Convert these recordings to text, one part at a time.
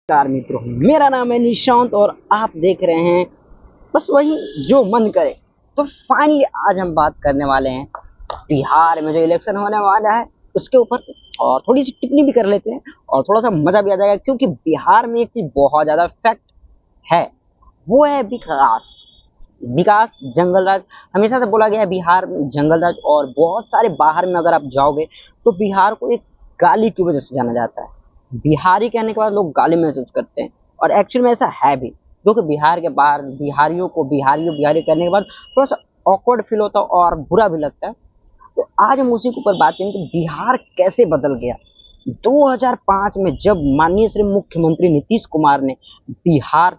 नमस्कार मित्रों, मेरा नाम है निशांत और आप देख रहे हैं बस वही जो मन करे। तो फाइनली आज हम बात करने वाले हैं बिहार में जो इलेक्शन होने वाला है उसके ऊपर, और थोड़ी सी टिप्पणी भी कर लेते हैं और थोड़ा सा मजा भी आ जाएगा, क्योंकि बिहार में एक चीज बहुत ज्यादा फैक्ट है, वो है विकास। विकास जंगल राज हमेशा से बोला गया है, बिहार में जंगल राज। और बहुत सारे बाहर में अगर आप जाओगे तो बिहार को एक गाली की वजह से जाना जाता है। बिहारी कहने के बाद लोग गाली महसूस करते हैं, और एक्चुअल में ऐसा है भी, क्योंकि बिहार के बाहर बिहारियों को बिहारी करने के बाद थोड़ा सा ऑकवर्ड फील होता है और बुरा भी लगता है। तो आज हम उसी के ऊपर बात करेंगे कि बिहार कैसे बदल गया 2005 में, जब माननीय श्री मुख्यमंत्री नीतीश कुमार ने बिहार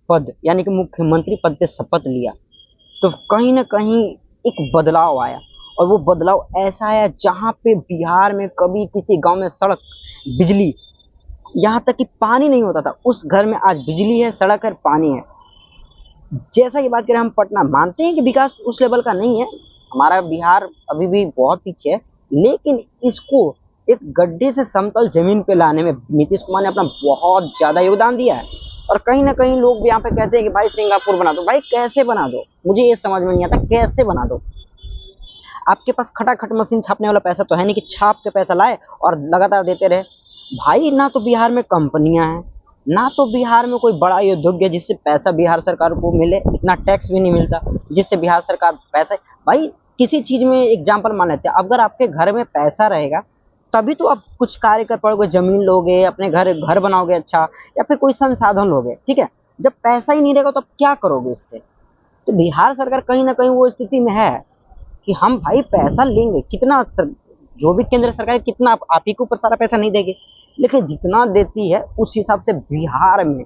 पद यानी कि मुख्यमंत्री पद पे शपथ लिया। तो कहीं ना कहीं एक बदलाव आया, और वो बदलाव ऐसा आया जहां पे बिहार में कभी किसी गांव में सड़क, बिजली, यहाँ तक कि पानी नहीं होता था, उस घर में आज बिजली है, सड़क है, पानी है। जैसा कि बात करें हम पटना, मानते हैं कि विकास उस लेवल का नहीं है, हमारा बिहार अभी भी बहुत पीछे है, लेकिन इसको एक गड्ढे से समतल जमीन पे लाने में नीतीश कुमार ने अपना बहुत ज्यादा योगदान दिया है। और कहीं ना कहीं लोग भी यहाँ पे कहते हैं कि भाई सिंगापुर बना दो। भाई कैसे बना दो, मुझे ये समझ में नहीं आता कैसे बना दो। आपके पास खटाखट मशीन छापने वाला पैसा तो है नहीं कि छाप के पैसा लाए और लगातार देते रहे। भाई ना तो बिहार में कंपनियां हैं, ना तो बिहार में कोई बड़ा उद्योग है जिससे पैसा बिहार सरकार को मिले, इतना टैक्स भी नहीं मिलता जिससे बिहार सरकार पैसा। भाई किसी चीज में एग्जाम्पल मान लेते हैं, अगर आपके घर में पैसा रहेगा तभी तो आप कुछ कार्य कर पाओगे, जमीन लोगे, अपने घर घर बनाओगे अच्छा, या फिर कोई संसाधन लोगे, ठीक है। जब पैसा ही नहीं रहेगा तो आप क्या करोगे इससे। तो बिहार सरकार कहीं ना कहीं वो स्थिति में है कि हम भाई पैसा लेंगे कितना, जो भी केंद्र सरकार कितना आप ही के ऊपर सारा पैसा नहीं देगी, लेकिन जितना देती है उस हिसाब से बिहार में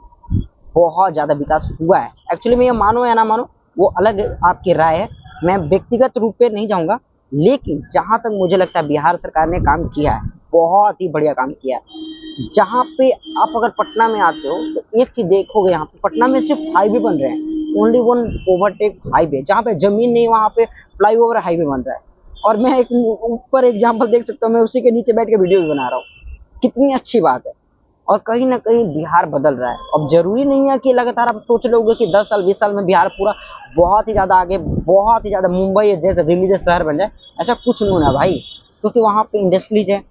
बहुत ज्यादा विकास हुआ है। एक्चुअली में ये मानो या ना मानो वो अलग आपकी राय है, मैं व्यक्तिगत रूप पे नहीं जाऊंगा, लेकिन जहां तक मुझे लगता है बिहार सरकार ने काम किया है, बहुत ही बढ़िया काम किया है। जहां पे आप अगर पटना में आते हो तो एक चीज देखोगे, यहाँ पे पटना में सिर्फ हाईवे बन रहे हैं, ओनली वन ओवरटेक हाईवे, जहाँ पे जमीन नहीं वहां पे फ्लाईओवर हाईवे बन रहा है। और मैं एक ऊपर एग्जाम्पल देख सकता हूँ, मैं उसी के नीचे बैठ के वीडियो भी बना रहा हूँ, कितनी अच्छी बात है। और कहीं ना कहीं बिहार बदल रहा है। अब जरूरी नहीं है कि लगातार आप सोच लोगे कि 10 साल 20 साल में बिहार पूरा बहुत ही ज्यादा आगे, बहुत ही ज्यादा मुंबई जैसे दिल्ली जैसे शहर बन जाए, ऐसा कुछ नहीं है भाई, क्योंकि वहां पे इंडस्ट्रीज है।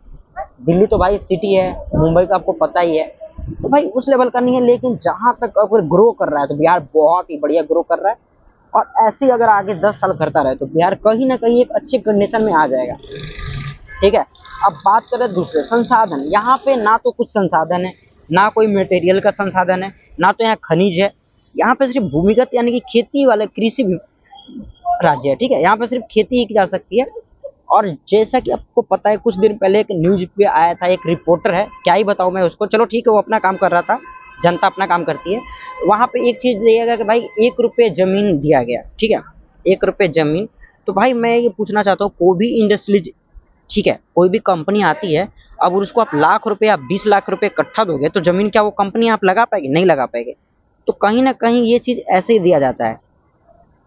दिल्ली तो भाई सिटी है, मुंबई का आपको पता ही है, तो भाई उस लेवल का नहीं है। लेकिन जहां तक अगर ग्रो कर रहा है तो बिहार बहुत ही बढ़िया ग्रो कर रहा है, और ऐसे ही अगर आगे 10 साल करता रहे तो बिहार कहीं ना कहीं एक अच्छी कंडीशन में आ जाएगा, ठीक है। अब बात करें दूसरे संसाधन, यहाँ पे ना तो कुछ संसाधन है, ना कोई मटेरियल का संसाधन है, ना तो यहाँ खनिज है। यहाँ पे सिर्फ भूमिगत यानी कि खेती वाला कृषि राज्य है, ठीक है। यहाँ पे सिर्फ खेती ही की जा सकती है। और जैसा कि आपको पता है, कुछ दिन पहले एक न्यूज पे आया था, एक रिपोर्टर है, क्या ही बताऊं मैं उसको, चलो ठीक है, वो अपना काम कर रहा था, जनता अपना काम करती है। वहां पे एक चीज दिया गया कि भाई 1 रुपये जमीन दिया गया, ठीक है, 1 रुपये जमीन। तो भाई मैं ये पूछना चाहता हूँ, कोई भी इंडस्ट्रीज, ठीक है, कोई भी कंपनी आती है, अब उसको आप लाख रुपए या 20 लाख रुपए इकट्ठा दोगे तो जमीन क्या वो कंपनी आप लगा पाएगी? नहीं लगा पाएगी। तो कहीं ना कहीं ये चीज ऐसे ही दिया जाता है,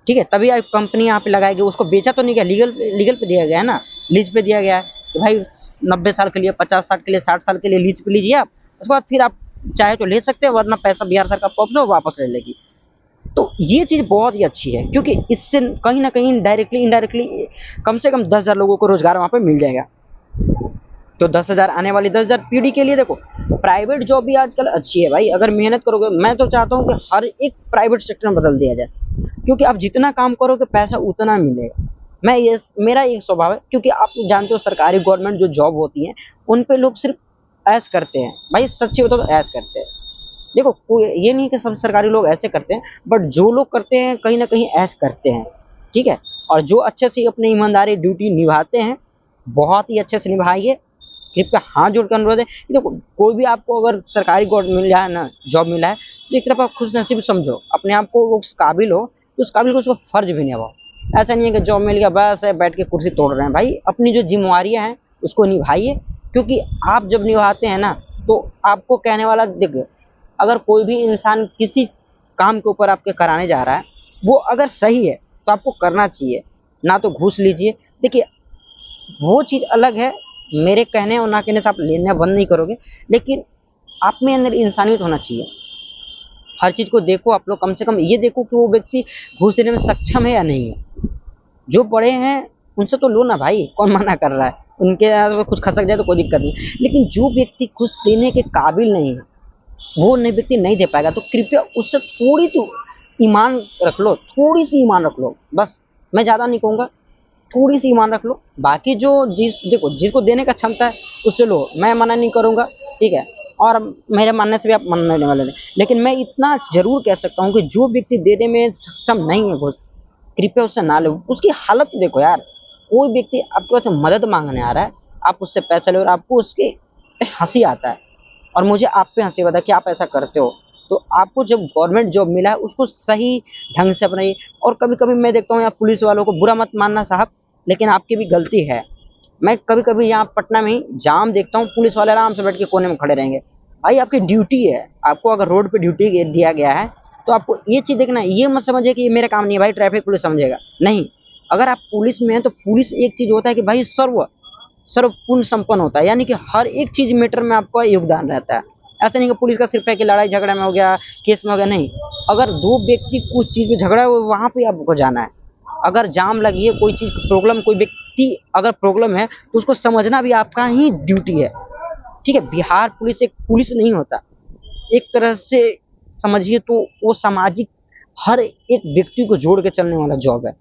ठीक है, तभी आप कंपनी यहाँ पे लगाएगी। उसको बेचा तो नहीं गया, लीगल लीगल पे दिया गया है ना, लीज पे दिया गया है कि भाई 90 साल के लिए, 50 साल के लिए, 60 साल के लिए लीज पे लीजिए आप, उसके बाद फिर आप चाहे तो ले सकते हैं, वरना पैसा बिहार सरकार वापस ले लेगी। तो ये चीज बहुत ही अच्छी है, क्योंकि इससे कहीं ना कहीं डायरेक्टली इनडायरेक्टली कम से कम 10,000 लोगों को रोजगार वहां पे मिल जाएगा। तो 10,000 आने वाली 10,000 पीढ़ी के लिए, देखो प्राइवेट जॉब भी आजकल अच्छी है भाई, अगर मेहनत करोगे। मैं तो चाहता हूँ कि हर एक प्राइवेट सेक्टर में बदल दिया जाए, क्योंकि आप जितना काम करोगे पैसा उतना मिलेगा। मैं ये, मेरा एक स्वभाव है, क्योंकि आप जानते हो सरकारी गवर्नमेंट जो जॉब होती है उन पे लोग सिर्फ ऐश करते हैं। भाई सच्ची बताओ तो ऐश करते हैं। देखो ये नहीं कि सब सरकारी लोग ऐसे करते हैं, बट जो लोग करते हैं कहीं ना कहीं ऐश करते हैं, ठीक है। और जो अच्छे से अपनी ईमानदारी ड्यूटी निभाते हैं, बहुत ही अच्छे से निभाइए। कृपया हाथ जोड़ कर अनुरोध है कि देखो, कोई भी आपको अगर सरकारी मिला है ना, जॉब मिला है, तो एक तरफ आप खुश नसीब समझो, अपने आप को उस काबिल हो तो उस काबिल को उसका फर्ज भी निभाओ। ऐसा नहीं है कि जॉब मिल गया बस है बैठ के कुर्सी तोड़ रहे हैं। भाई अपनी जो जिम्मेवारियां हैं उसको निभाइए, क्योंकि आप जब निभाते हैं ना तो आपको कहने वाला, देखिए अगर कोई भी इंसान किसी काम के ऊपर आपके कराने जा रहा है, वो अगर सही है तो आपको करना चाहिए, ना तो घूस लीजिए। देखिए वो चीज़ अलग है, मेरे कहने और ना कहने से आप लेना बंद नहीं करोगे, लेकिन आप में अंदर इंसानियत होना चाहिए। हर चीज़ को देखो आप लोग, कम से कम ये देखो कि वो व्यक्ति घूस देने में सक्षम है या नहीं है। जो बड़े हैं उनसे तो लो ना भाई, कौन मना कर रहा है, उनके अगर कुछ खसक जाए तो कोई दिक्कत नहीं, लेकिन जो व्यक्ति घूस देने के काबिल नहीं है वो नहीं व्यक्ति नहीं दे पाएगा, तो कृपया उससे थोड़ी तो ईमान रख लो, थोड़ी सी ईमान रख लो बस। मैं ज़्यादा नहीं कहूँगा, थोड़ी सी ईमान रख लो। बाकी जो देखो जिसको देने का क्षमता है उससे लो, मैं मना नहीं करूँगा, ठीक है। और मेरे मानने से भी आप मानने वाले नहीं, लेकिन मैं इतना जरूर कह सकता हूँ कि जो व्यक्ति देने में सक्षम नहीं है घूस, कृपया उससे ना लो। उसकी हालत देखो यार, कोई व्यक्ति आपके पास मदद मांगने आ रहा है, आप उससे पैसा लो और आपको उसके हंसी आता है, और मुझे आप पे हंसी आता है कि आप ऐसा करते हो। तो आपको जब गवर्नमेंट जॉब मिला है उसको सही ढंग से अपनाइए। और कभी कभी मैं देखता हूँ यहाँ पुलिस वालों को, बुरा मत मानना साहब, लेकिन आपकी भी गलती है। मैं कभी कभी यहाँ पटना में ही जाम देखता हूँ, पुलिस वाले आराम से बैठ के कोने में खड़े रहेंगे। भाई आपकी ड्यूटी है, आपको अगर रोड पे ड्यूटी दिया गया है तो आपको ये चीज़ देखना है। ये मत समझिए कि ये मेरा काम नहीं है भाई, ट्रैफिक पुलिस समझेगा, नहीं। अगर आप पुलिस में हैं तो पुलिस एक चीज़ होता है कि भाई सर्वपूर्ण संपन्न होता है, यानी कि हर एक चीज़ मैटर में आपका योगदान रहता है। ऐसा नहीं कि पुलिस का सिर्फ है कि लड़ाई झगड़ा में हो गया, केस में हो गया, नहीं। अगर दो व्यक्ति कुछ चीज़ में झगड़ा हो वहाँ पे आपको जाना है। अगर जाम लगी है, कोई चीज़ प्रॉब्लम, कोई व्यक्ति अगर प्रॉब्लम है तो उसको समझना भी आपका ही ड्यूटी है, ठीक है। बिहार पुलिस एक पुलिस नहीं होता, एक तरह से समझिए तो वो सामाजिक हर एक व्यक्ति को जोड़ के चलने वाला जॉब है।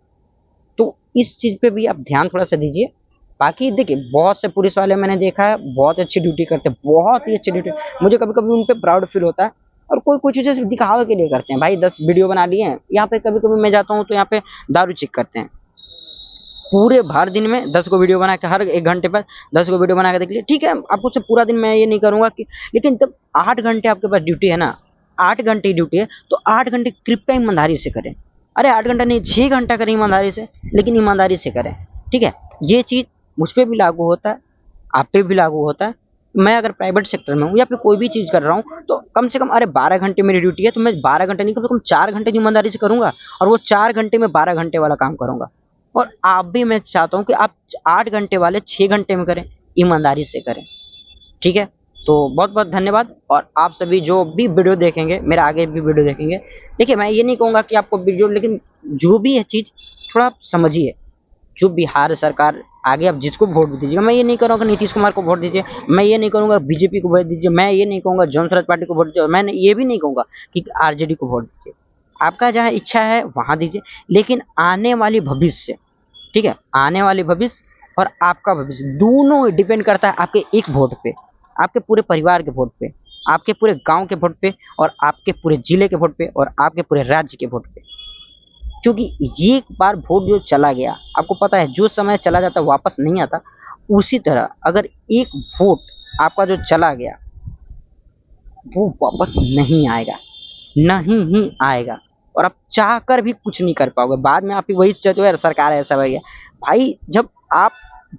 तो इस चीज़ पे भी आप ध्यान थोड़ा सा दीजिए। बाकी देखिए बहुत से पुलिस वाले मैंने देखा है बहुत अच्छी ड्यूटी करते हैं, बहुत ही अच्छी ड्यूटी, मुझे कभी कभी उन पर प्राउड फील होता है। और कोई कोई चीज़ें सिर्फ दिखावे के लिए करते हैं, भाई 10 वीडियो बना लिए हैं। यहाँ पे कभी कभी मैं जाता हूँ तो यहाँ पे दारू चेक करते हैं, पूरे भर दिन में 10 को वीडियो बना के, हर 1 घंटे पर 10 को वीडियो बना के देख लीजिए, ठीक है। आपको सिर्फ पूरा दिन मैं ये नहीं करूँगा कि, लेकिन जब 8 घंटे आपके पास ड्यूटी है ना, 8 घंटे ड्यूटी है तो 8 घंटे कृपया ईमानदारी से करें। अरे 8 घंटा नहीं, 6 घंटा करें ईमानदारी से, लेकिन ईमानदारी से करें, ठीक है। ये चीज़ मुझ पे भी लागू होता है, आप पे भी लागू होता है। मैं अगर प्राइवेट सेक्टर में हूँ या फिर कोई भी चीज़ कर रहा हूँ तो कम से कम, अरे 12 घंटे मेरी ड्यूटी है तो मैं 12 घंटे नहीं, कम से कम 4 घंटे की ईमानदारी से करूँगा, और वो 4 घंटे में 12 घंटे वाला काम करूँगा। और आप भी, मैं चाहता हूँ कि आप 8 घंटे वाले 6 घंटे में करें, ईमानदारी से करें, ठीक है। तो बहुत बहुत धन्यवाद। और आप सभी जो भी वीडियो देखेंगे, मेरा आगे भी वीडियो देखेंगे, देखिए मैं ये नहीं कहूँगा कि आपको वीडियो, लेकिन जो भी है चीज़ थोड़ा आप समझिए। जो बिहार सरकार, आगे आप जिसको वोट दीजिएगा, मैं ये नहीं करूँगा नीतीश कुमार को वोट दीजिए, मैं ये नहीं करूँगा बीजेपी को वोट दीजिए, मैं ये नहीं कहूँगा जन स्वराज पार्टी को वोट दीजिए, मैं ये भी नहीं कहूँगा कि आरजेडी को वोट दीजिए। आपका जहाँ इच्छा है वहाँ दीजिए, लेकिन आने वाली भविष्य, ठीक है, आने वाली भविष्य और आपका भविष्य दोनों डिपेंड करता है आपके एक वोट पे, आपके पूरे परिवार के वोट पे, आपके पूरे गांव के वोट पे, और आपके पूरे जिले के वोट पे, और आपके पूरे राज्य के वोट पे। क्योंकि ये एक बार वोट जो चला गया, आपको पता है जो समय चला जाता वापस नहीं आता, उसी तरह अगर एक वोट आपका जो चला गया वो वापस नहीं आएगा, नहीं ही आएगा। और आप चाह कर भी कुछ नहीं कर पाओगे, बाद में आप ही वही सोचो यार सरकार ऐसा हो गया। भाई जब आप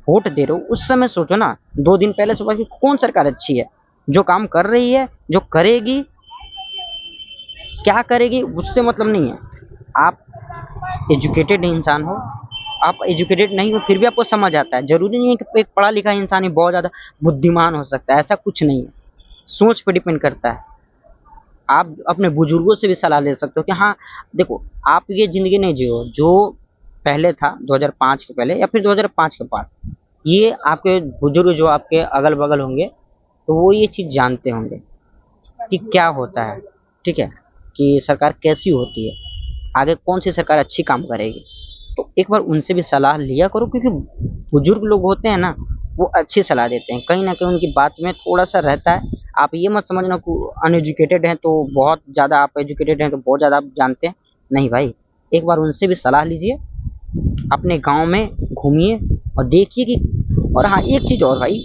वोट दे रहे हो उस समय सोचो ना, 2 दिन पहले सोचो कि कौन सरकार अच्छी है, जो काम कर रही है, जो करेगी, क्या करेगी, उससे मतलब नहीं है। आप एजुकेटेड इंसान हो, आप एजुकेटेड नहीं हो फिर भी आपको समझ आता है, जरूरी नहीं है कि एक पढ़ा लिखा इंसान ही बहुत ज़्यादा बुद्धिमान हो सकता है, ऐसा कुछ नहीं है। सोच पे डिपेंड करता है। आप अपने बुजुर्गों से भी सलाह ले सकते हो कि हाँ देखो, आप ये ज़िंदगी नहीं जियो जो पहले था 2005 के पहले या फिर 2005 के बाद। ये आपके बुजुर्ग जो आपके अगल बगल होंगे तो वो ये चीज़ जानते होंगे कि क्या होता है, ठीक है, कि सरकार कैसी होती है, आगे कौन सी सरकार अच्छी काम करेगी। तो एक बार उनसे भी सलाह लिया करो, क्योंकि बुजुर्ग लोग होते हैं ना, वो अच्छी सलाह देते हैं, कहीं ना कहीं उनकी बात में थोड़ा सा रहता है। आप ये मत समझना कि अनएजुकेटेड हैं तो बहुत ज़्यादा, आप एजुकेटेड हैं तो बहुत ज़्यादा आप जानते हैं, नहीं भाई। एक बार उनसे भी सलाह लीजिए, अपने गांव में घूमिए और देखिए कि, और हाँ एक चीज़ और भाई,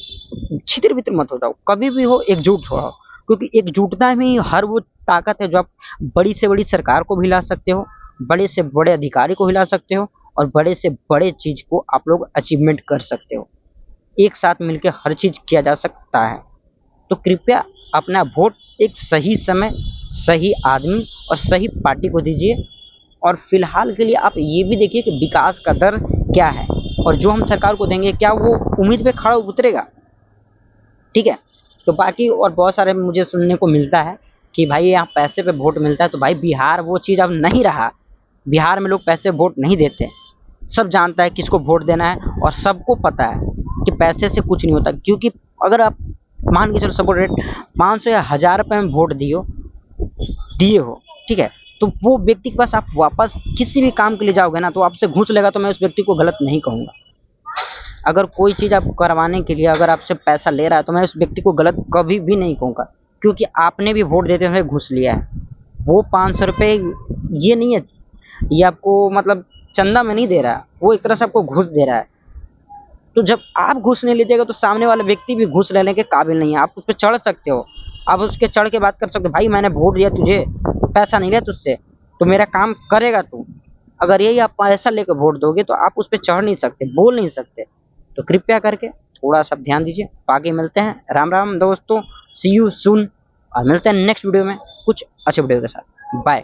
छितर बितर मत हो जाओ, कभी भी हो एकजुट हो, क्योंकि एकजुटता में ही हर वो ताकत है जो आप बड़ी से बड़ी सरकार को भी हिला सकते हो, बड़े से बड़े अधिकारी को हिला सकते हो, और बड़े से बड़े चीज़ को आप लोग अचीवमेंट कर सकते हो। एक साथ मिलकर हर चीज़ किया जा सकता है। तो कृपया अपना वोट एक सही समय, सही आदमी और सही पार्टी को दीजिए। और फिलहाल के लिए आप ये भी देखिए कि विकास का दर क्या है, और जो हम सरकार को देंगे क्या वो उम्मीद पे खड़ा उतरेगा, ठीक है। तो बाकी और बहुत सारे मुझे सुनने को मिलता है कि भाई यहाँ पैसे पे वोट मिलता है, तो भाई बिहार वो चीज़ अब नहीं रहा। बिहार में लोग पैसे वोट नहीं देते, सब जानता है किसको वोट देना है, और सबको पता है कि पैसे से कुछ नहीं होता। क्योंकि अगर आप मान के चलो सपोर्ट रेट 500 या 1000 रुपये में वोट दिए हो, ठीक है, तो वो व्यक्ति के पास आप वापस किसी भी काम के लिए जाओगे ना, तो आपसे घूस लेगा, तो मैं उस व्यक्ति को गलत नहीं कहूँगा। अगर कोई चीज़ आपको करवाने के लिए अगर आपसे पैसा ले रहा है, तो मैं उस व्यक्ति को गलत कभी भी नहीं कहूँगा, क्योंकि आपने भी वोट देते हुए घूस लिया है। वो 500 रुपये ये नहीं है, ये आपको मतलब चंदा में नहीं दे रहा है, वो एक तरह से आपको घूस दे रहा है। तो जब आप घूस नहीं लीजिएगा, तो सामने वाला व्यक्ति भी घूस लेने के काबिल नहीं है। आप उस पे चढ़ सकते हो, आप उसके चढ़ के बात कर सकते हो, भाई मैंने वोट दिया तुझे, पैसा नहीं लिया तुझसे, तो मेरा काम करेगा तू। अगर यही आप पैसा लेकर वोट दोगे, तो आप उस पे चढ़ नहीं सकते, बोल नहीं सकते। तो कृपया करके थोड़ा सा ध्यान दीजिए। बाकी मिलते हैं, राम राम दोस्तों, सी यू सून, और मिलते हैं नेक्स्ट वीडियो में कुछ अच्छे वीडियो के साथ। बाय।